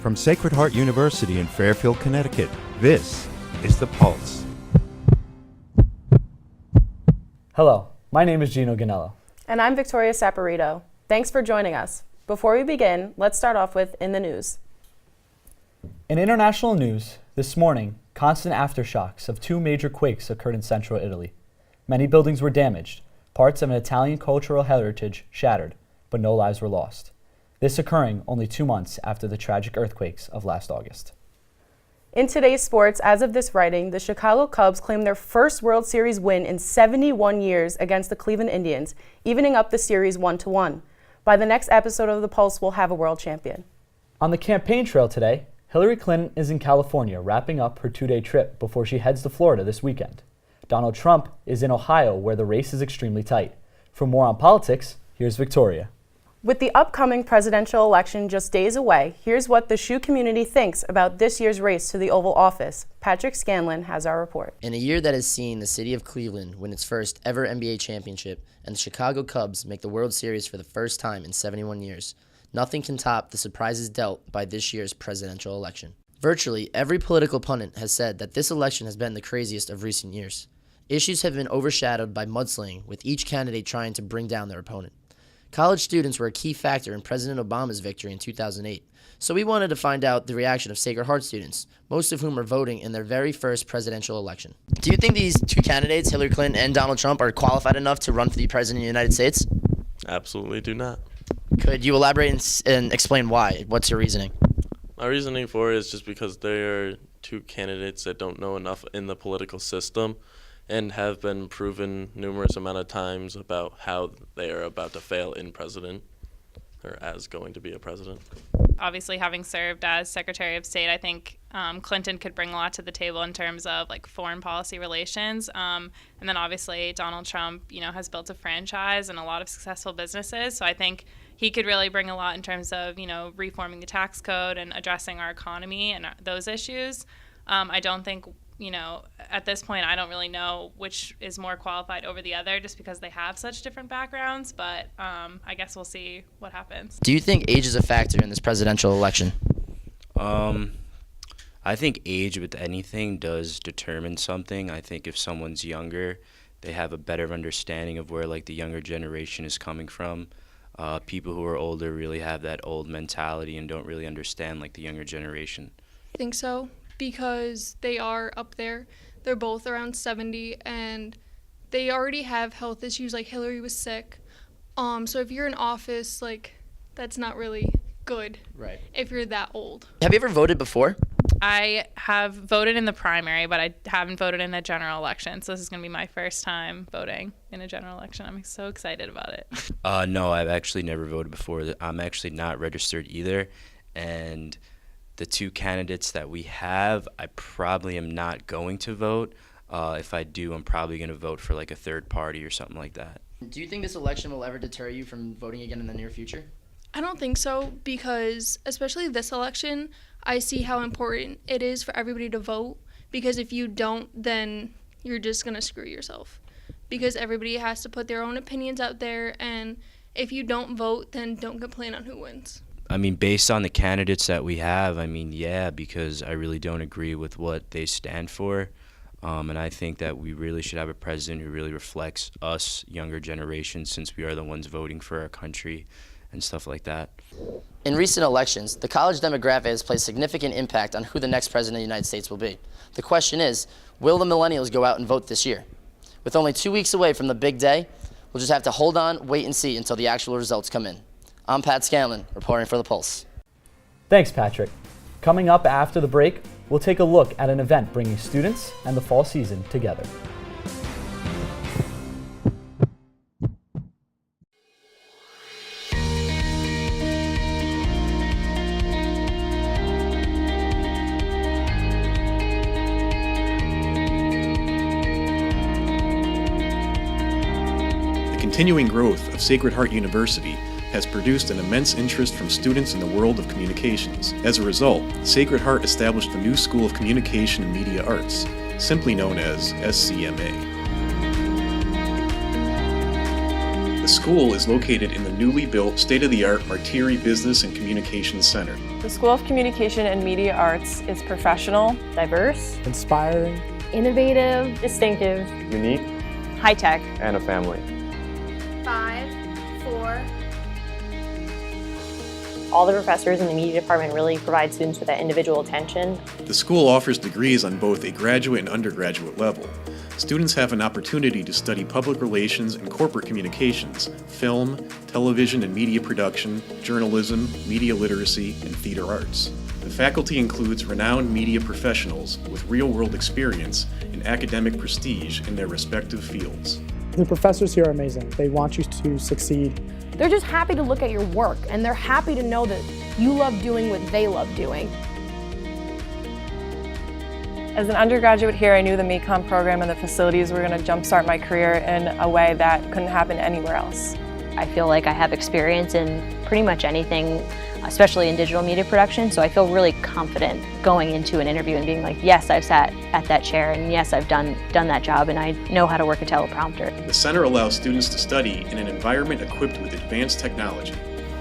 From Sacred Heart University in Fairfield, Connecticut, this is The Pulse. Hello, my name is Gino Ganello. And I'm Victoria Saporito. Thanks for joining us. Before we begin, let's start off with In the News. In international news, this morning, constant aftershocks of two major quakes occurred in central Italy. Many buildings were damaged, parts of an Italian cultural heritage shattered, but no lives were lost. This occurring only 2 months after the tragic earthquakes of last August. In today's sports, as of this writing, the Chicago Cubs claimed their first World Series win in 71 years against the Cleveland Indians, evening up the series 1-1. By the next episode of The Pulse, we'll have a world champion. On the campaign trail today, Hillary Clinton is in California wrapping up her 2-day trip before she heads to Florida this weekend. Donald Trump is in Ohio, where the race is extremely tight. For more on politics, here's Victoria. With the upcoming presidential election just days away, here's what the shoe community thinks about this year's race to the Oval Office. Patrick Scanlon has our report. In a year that has seen the city of Cleveland win its first ever NBA championship and the Chicago Cubs make the World Series for the first time in 71 years, nothing can top the surprises dealt by this year's presidential election. Virtually every political pundit has said that this election has been the craziest of recent years. Issues have been overshadowed by mudslinging, with each candidate trying to bring down their opponent. College students were a key factor in President Obama's victory in 2008, so we wanted to find out the reaction of Sacred Heart students, most of whom are voting in their very first presidential election. Do you think these two candidates, Hillary Clinton and Donald Trump, are qualified enough to run for the President of the United States? Absolutely do not. Could you elaborate and explain why? What's your reasoning? My reasoning for it is just because they are two candidates that don't know enough in the political system and have been proven numerous amount of times about how they are about to fail in president or as going to be a president. Obviously, having served as Secretary of State, I think Clinton could bring a lot to the table in terms of like foreign policy relations. And then obviously Donald Trump, has built a franchise and a lot of successful businesses. So I think he could really bring a lot in terms of, reforming the tax code and addressing our economy and those issues. I don't think, at this point, I don't really know which is more qualified over the other just because they have such different backgrounds. But I guess we'll see what happens. Do you think age is a factor in this presidential election? I think age with anything does determine something. I think if someone's younger, they have a better understanding of where the younger generation is coming from. People who are older really have that old mentality and don't really understand the younger generation. I think so, because they are up there. They're both around 70 and they already have health issues. Hillary was sick. So if you're in office, that's not really good. Right. If you're that old. Have you ever voted before? I have voted in the primary, but I haven't voted in a general election. So this is going to be my first time voting in a general election. I'm so excited about it. No, I've actually never voted before. I'm actually not registered either. And the two candidates that we have, I probably am not going to vote. If I do, I'm probably going to vote for a third party or something like that. Do you think this election will ever deter you from voting again in the near future? I don't think so, because especially this election, I see how important it is for everybody to vote, because if you don't, then you're just going to screw yourself, because everybody has to put their own opinions out there, and if you don't vote, then don't complain on who wins. Based on the candidates that we have, yeah, because I really don't agree with what they stand for. And I think that we really should have a president who really reflects us, younger generations, since we are the ones voting for our country and stuff like that. In recent elections, the college demographic has played significant impact on who the next president of the United States will be. The question is, will the millennials go out and vote this year? With only 2 weeks away from the big day, we'll just have to hold on, wait and see until the actual results come in. I'm Pat Scanlon, reporting for The Pulse. Thanks, Patrick. Coming up after the break, we'll take a look at an event bringing students and the fall season together. The continuing growth of Sacred Heart University has produced an immense interest from students in the world of communications. As a result, Sacred Heart established the new School of Communication and Media Arts, simply known as SCMA. The school is located in the newly built state-of-the-art Martiri Business and Communications Center. The School of Communication and Media Arts is professional, diverse, inspiring, innovative, distinctive, unique, high-tech, and a family. 5, 4. All the professors in the media department really provide students with that individual attention. The school offers degrees on both a graduate and undergraduate level. Students have an opportunity to study public relations and corporate communications, film, television and media production, journalism, media literacy, and theater arts. The faculty includes renowned media professionals with real-world experience and academic prestige in their respective fields. The professors here are amazing. They want you to succeed. They're just happy to look at your work, and they're happy to know that you love doing what they love doing. As an undergraduate here, I knew the MECOM program and the facilities were going to jumpstart my career in a way that couldn't happen anywhere else. I feel like I have experience in pretty much anything, especially in digital media production, so I feel really confident going into an interview and being like, yes, I've sat at that chair, and yes, I've done that job, and I know how to work a teleprompter. The center allows students to study in an environment equipped with advanced technology.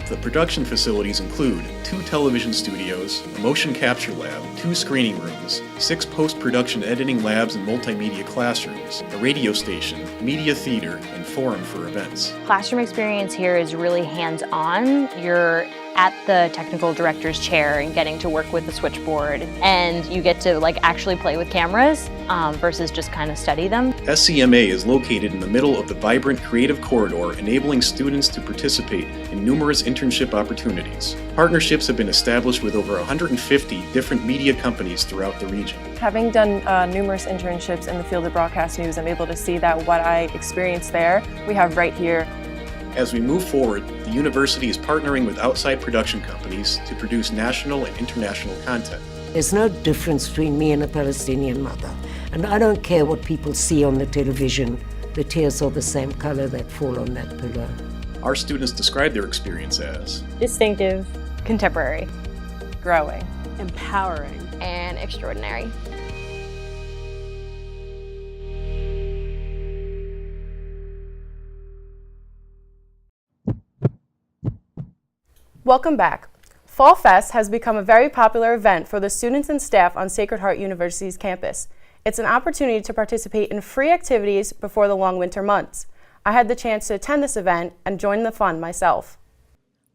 The production facilities include 2 television studios, a motion capture lab, 2 screening rooms, 6 post-production editing labs and multimedia classrooms, a radio station, media theater, and forum for events. Classroom experience here is really hands-on. You're at the technical director's chair and getting to work with the switchboard, and you get to actually play with cameras versus just kind of study them. SCMA is located in the middle of the vibrant creative corridor, enabling students to participate in numerous internship opportunities. Partnerships have been established with over 150 different media companies throughout the region. Having done numerous internships in the field of broadcast news, I'm able to see that what I experienced there, we have right here. As we move forward, the university is partnering with outside production companies to produce national and international content. There's no difference between me and a Palestinian mother. And I don't care what people see on the television. The tears are the same color that fall on that pillow. Our students describe their experience as distinctive, contemporary, growing, empowering, and extraordinary. Welcome back. Fall Fest has become a very popular event for the students and staff on Sacred Heart University's campus. It's an opportunity to participate in free activities before the long winter months. I had the chance to attend this event and join the fun myself.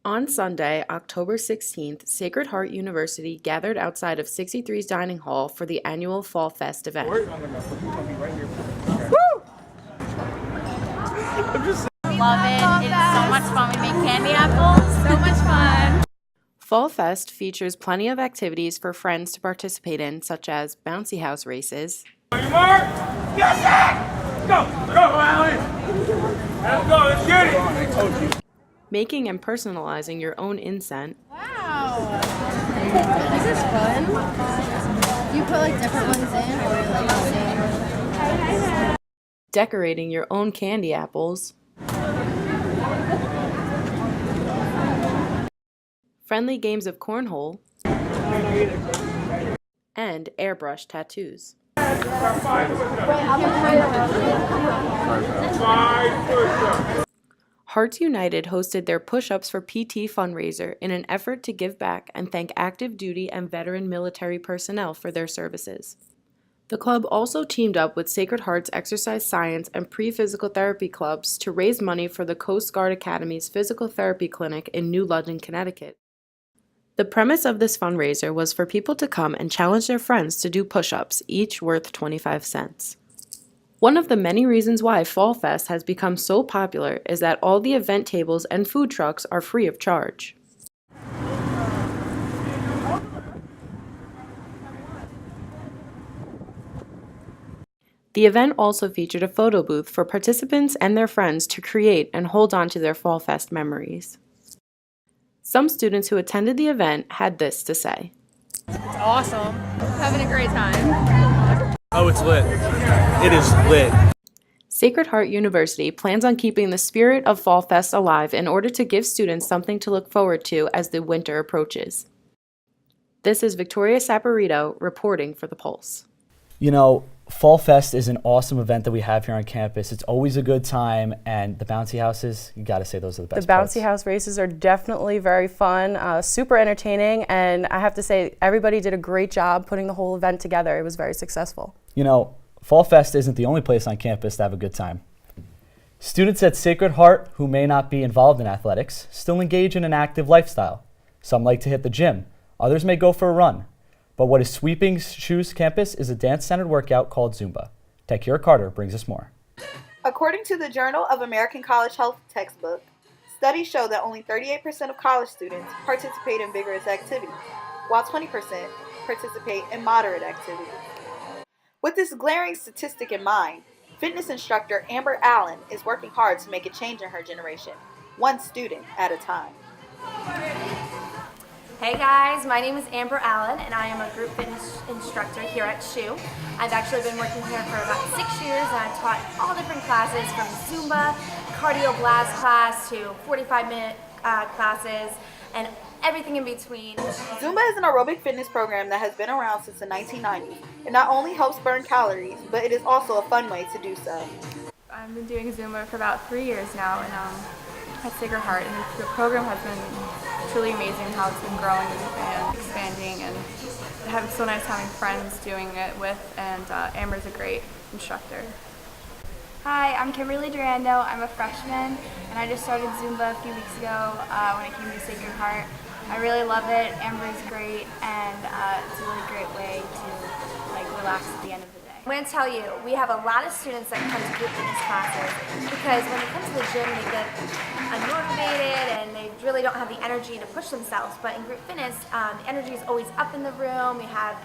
On Sunday, October 16th, Sacred Heart University gathered outside of 63's Dining Hall for the annual Fall Fest event. Love it. It's so much fun. We make candy apples. So much fun. Fall Fest features plenty of activities for friends to participate in, such as bouncy house races, making and personalizing your own incense, Wow. This is fun. You put different ones in or the same? decorating your own candy apples, friendly games of cornhole, and airbrush tattoos. Hearts United hosted their Push-Ups for PT fundraiser in an effort to give back and thank active duty and veteran military personnel for their services. The club also teamed up with Sacred Heart's Exercise Science and Pre-Physical Therapy clubs to raise money for the Coast Guard Academy's physical therapy clinic in New London, Connecticut. The premise of this fundraiser was for people to come and challenge their friends to do push-ups, each worth 25 cents. One of the many reasons why Fall Fest has become so popular is that all the event tables and food trucks are free of charge. The event also featured a photo booth for participants and their friends to create and hold on to their Fall Fest memories. Some students who attended the event had this to say. It's awesome. Having a great time. Oh, it's lit. It is lit. Sacred Heart University plans on keeping the spirit of Fall Fest alive in order to give students something to look forward to as the winter approaches. This is Victoria Saporito reporting for The Pulse. You know, Fall Fest is an awesome event that we have here on campus. It's always a good time, and the bouncy houses, you got to say those are the best The bouncy parts. house races are definitely very fun, super entertaining, and I have to say everybody did a great job putting the whole event together. It was very successful. You know, Fall Fest isn't the only place on campus to have a good time. Students at Sacred Heart who may not be involved in athletics still engage in an active lifestyle. Some like to hit the gym, others may go for a run. But what is sweeping Shoes campus is a dance-centered workout called Zumba. Takira Carter brings us more. According to the Journal of American College Health textbook, studies show that only 38% of college students participate in vigorous activities, while 20% participate in moderate activities. With this glaring statistic in mind, fitness instructor Amber Allen is working hard to make a change in her generation, one student at a time. Hey guys, my name is Amber Allen and I am a group fitness instructor here at SHU. I've actually been working here for about 6 years and I've taught all different classes from Zumba, cardio blast class to 45-minute classes and everything in between. Zumba is an aerobic fitness program that has been around since the 1990s. It not only helps burn calories, but it is also a fun way to do so. I've been doing Zumba for about 3 years now and at Sacred Heart, and the program has been truly amazing how it's been growing and expanding, and it's so nice having friends doing it with, and Amber's a great instructor. Hi, I'm Kimberly Durando. I'm a freshman, and I just started Zumba a few weeks ago when I came to Sacred Heart. I really love it. Amber's great, and it's a really great way to relax at the end of the day. I'm going to tell you, we have a lot of students that come to group fitness classes because when they come to the gym they get unmotivated and they really don't have the energy to push themselves. But in group fitness, the energy is always up in the room. We have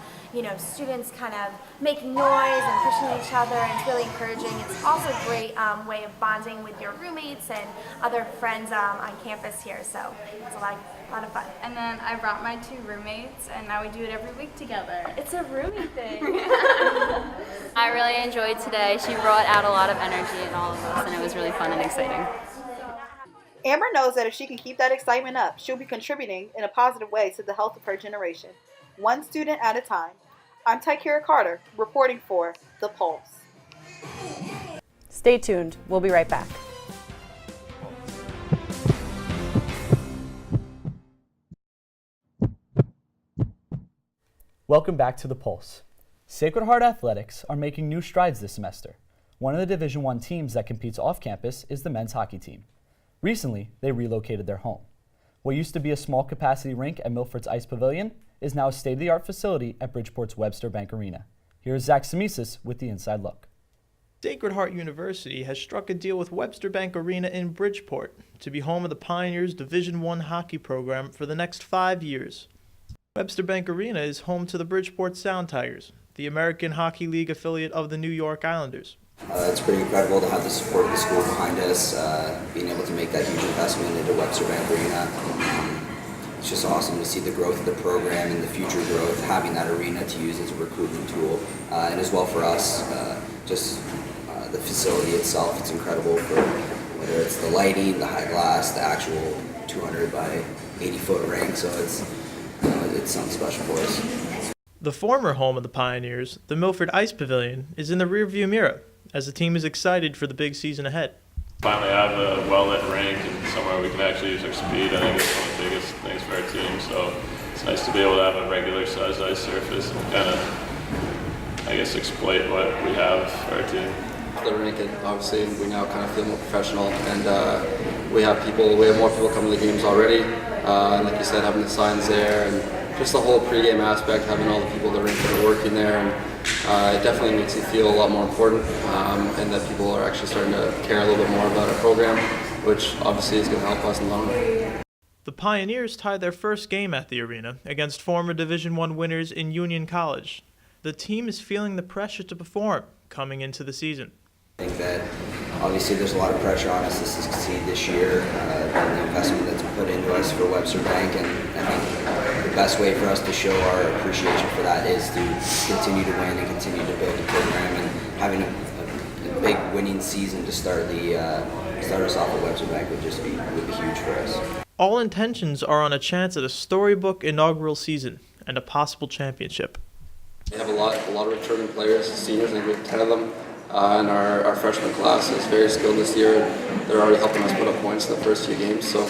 students kind of making noise and pushing each other, and it's really encouraging. It's also a great way of bonding with your roommates and other friends on campus here, so it's a lot of fun. And then I brought my 2 roommates, and now we do it every week together. It's a roomie thing. I really enjoyed today. She brought out a lot of energy in all of us, and it was really fun and exciting. Amber knows that if she can keep that excitement up, she'll be contributing in a positive way to the health of her generation, one student at a time. I'm Takira Carter, reporting for The Pulse. Stay tuned. We'll be right back. Welcome back to The Pulse. Sacred Heart Athletics are making new strides this semester. One of the Division I teams that competes off campus is the men's hockey team. Recently, they relocated their home. What used to be a small capacity rink at Milford's Ice Pavilion is now a state-of-the-art facility at Bridgeport's Webster Bank Arena. Here's Zach Samisis with the inside look. Sacred Heart University has struck a deal with Webster Bank Arena in Bridgeport to be home of the Pioneers Division I hockey program for the next 5 years. Webster Bank Arena is home to the Bridgeport Sound Tigers, the American Hockey League affiliate of the New York Islanders. It's pretty incredible to have the support of the school behind us, being able to make that huge investment into Webster Bank Arena. It's just awesome to see the growth of the program and the future growth, having that arena to use as a recruitment tool. And as well for us, the facility itself, it's incredible for whether it's the lighting, the high glass, the actual 200 by 80 foot rink, so it's something special for us. The former home of the Pioneers, the Milford Ice Pavilion, is in the rearview mirror as the team is excited for the big season ahead. Finally have a well-lit rink and somewhere we can actually use our speed. I think it's one of the biggest things for our team, so it's nice to be able to have a regular-sized ice surface and kind of, exploit what we have for our team. The rink, and obviously we now kind of feel more professional, and we have more people coming to the games already, and like you said, having the signs there, and just the whole pregame aspect, having all the people at the rink that are working there, and it definitely makes it feel a lot more important, and that people are actually starting to care a little bit more about our program, which obviously is going to help us in the long run. The Pioneers tied their first game at the arena against former Division I winners in Union College. The team is feeling the pressure to perform coming into the season. I think that obviously there's a lot of pressure on us to succeed this year, and the investment that's put into us for Webster Bank, and I think the best way for us to show our appreciation for that is to continue to win and continue to build the program, and having a big winning season to start us off at Webster Bank would be huge for us. All intentions are on a chance at a storybook inaugural season and a possible championship. We have a lot of returning players, seniors, I think we have 10 of them. And our freshman class is very skilled this year. They're already helping us put up points in the first few games. So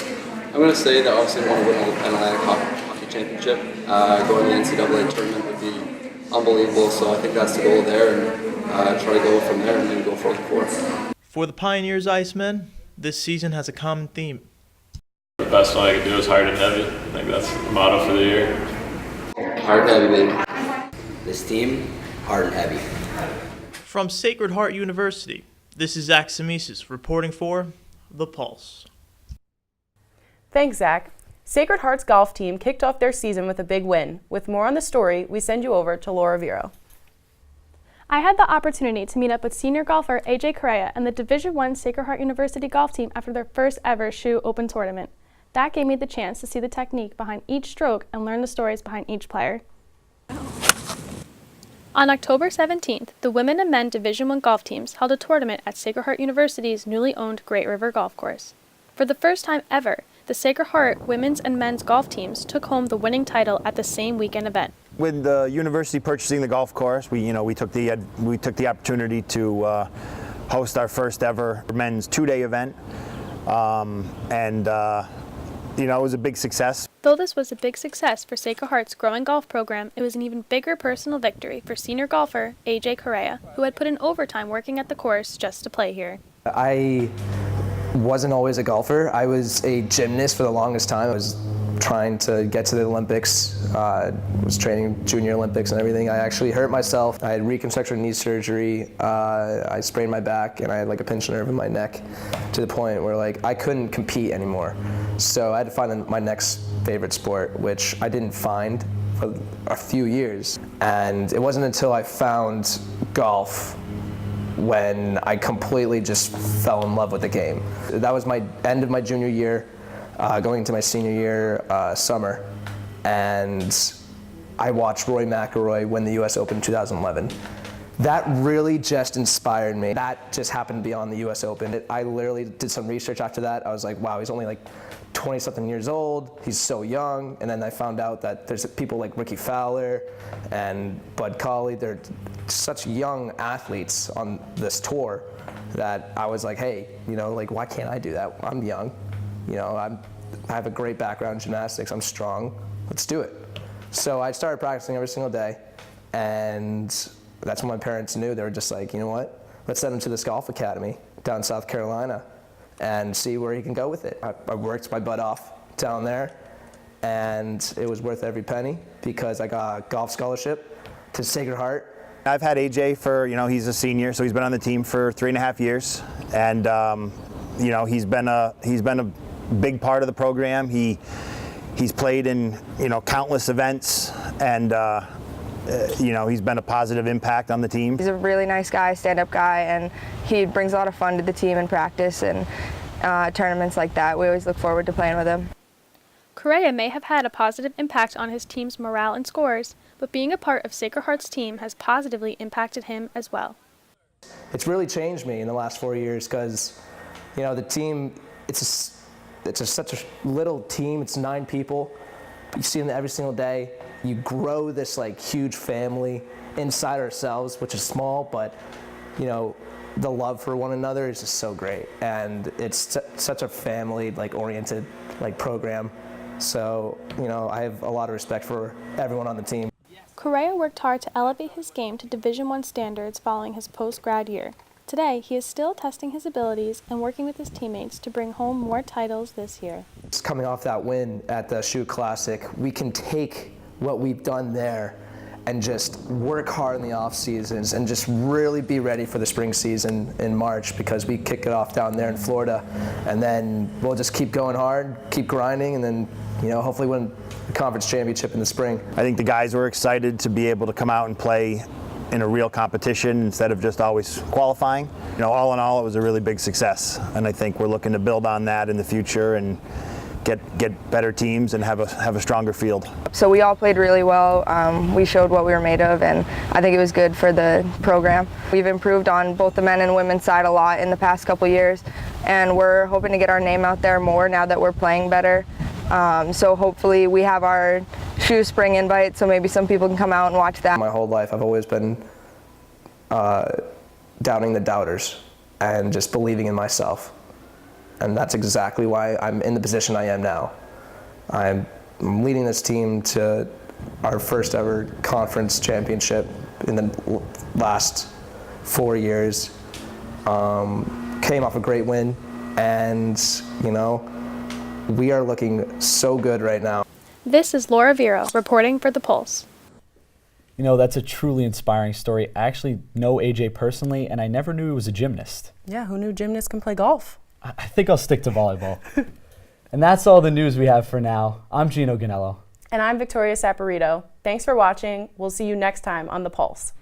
I'm going to say that obviously we want to win an Atlantic Hockey Championship. Going to the NCAA tournament would be unbelievable. So I think that's the goal there, and try to go from there and then go for the fourth. For the Pioneers Icemen, this season has a common theme. The best one I can do is hard and heavy. I think that's the motto for the year. Hard and heavy, baby. This team, hard and heavy. From Sacred Heart University, this is Zach Samisis reporting for The Pulse. Thanks, Zach. Sacred Heart's golf team kicked off their season with a big win. With more on the story, we send you over to Laura Vero. I had the opportunity to meet up with senior golfer AJ Correa and the Division I Sacred Heart University golf team after their first ever Shoe Open tournament. That gave me the chance to see the technique behind each stroke and learn the stories behind each player. On October 17th, the women and men Division I golf teams held a tournament at Sacred Heart University's newly owned Great River Golf Course. For the first time ever, the Sacred Heart women's and men's golf teams took home the winning title at the same weekend event. With the university purchasing the golf course, we took the opportunity to host our first ever men's two-day event, it was a big success. Though this was a big success for Sacred Heart's growing golf program, it was an even bigger personal victory for senior golfer AJ Correa, who had put in overtime working at the course just to play here. I wasn't always a golfer. I was a gymnast for the longest time. I was trying to get to the Olympics, was training Junior Olympics and everything. I actually hurt myself. I had reconstructive knee surgery. I sprained my back and I had like a pinched nerve in my neck to the point where like I couldn't compete anymore. So I had to find my next favorite sport, which I didn't find for a few years. And it wasn't until I found golf when I completely just fell in love with the game. That was my end of my junior year. Going into my senior year summer, and I watched Rory McIlroy win the US Open in 2011. That really just inspired me. That just happened to be on the US Open. I literally did some research after that. I was like, wow, he's only like 20-something years old. He's so young. And then I found out that there's people like Ricky Fowler and Bud Cauley. They're such young athletes on this tour that I was like, hey, why can't I do that? I'm young. I have a great background in gymnastics. I'm strong. Let's do it. So I started practicing every single day, and that's when my parents knew. They were just like, you know what? Let's send him to this golf academy down in South Carolina and see where he can go with it. I worked my butt off down there, and it was worth every penny because I got a golf scholarship to Sacred Heart. I've had AJ for, he's a senior, so he's been on the team for 3.5 years, and he's been a big part of the program. He's played in countless events, and he's been a positive impact on the team. He's a really nice guy, stand-up guy, and he brings a lot of fun to the team in practice and tournaments like that. We always look forward to playing with him. Correa may have had a positive impact on his team's morale and scores, but being a part of Sacred Heart's team has positively impacted him as well. It's really changed me in the last 4 years because, the team, it's such a little team. It's 9 people. You see them every single day. You grow this huge family inside ourselves, which is small, but the love for one another is just so great. And it's such a family oriented program. So I have a lot of respect for everyone on the team. Correa worked hard to elevate his game to Division I standards following his post-grad year. Today, he is still testing his abilities and working with his teammates to bring home more titles this year. Just coming off that win at the Shoe Classic, we can take what we've done there and just work hard in the off seasons and just really be ready for the spring season in March, because we kick it off down there in Florida, and then we'll just keep going hard, keep grinding, and then hopefully win the conference championship in the spring. I think the guys were excited to be able to come out and play in a real competition instead of just always qualifying. All in all, it was a really big success, and I think we're looking to build on that in the future and get better teams and have a stronger field. So we all played really well. We showed what we were made of, and I think it was good for the program. We've improved on both the men and women's side a lot in the past couple years, and we're hoping to get our name out there more now that we're playing better. So hopefully we have our shoe spring invite, so maybe some people can come out and watch that. My whole life I've always been doubting the doubters and just believing in myself. And that's exactly why I'm in the position I am now. I'm leading this team to our first ever conference championship in the last 4 years. Came off a great win, and you know, we are looking so good right now. This is Laura Vero reporting for The Pulse. You know, that's a truly inspiring story. I actually know AJ personally, and I never knew he was a gymnast. Yeah, who knew gymnasts can play golf? I think I'll stick to volleyball. And that's all the news we have for now. I'm Gino Ganello. And I'm Victoria Saporito. Thanks for watching. We'll see you next time on The Pulse.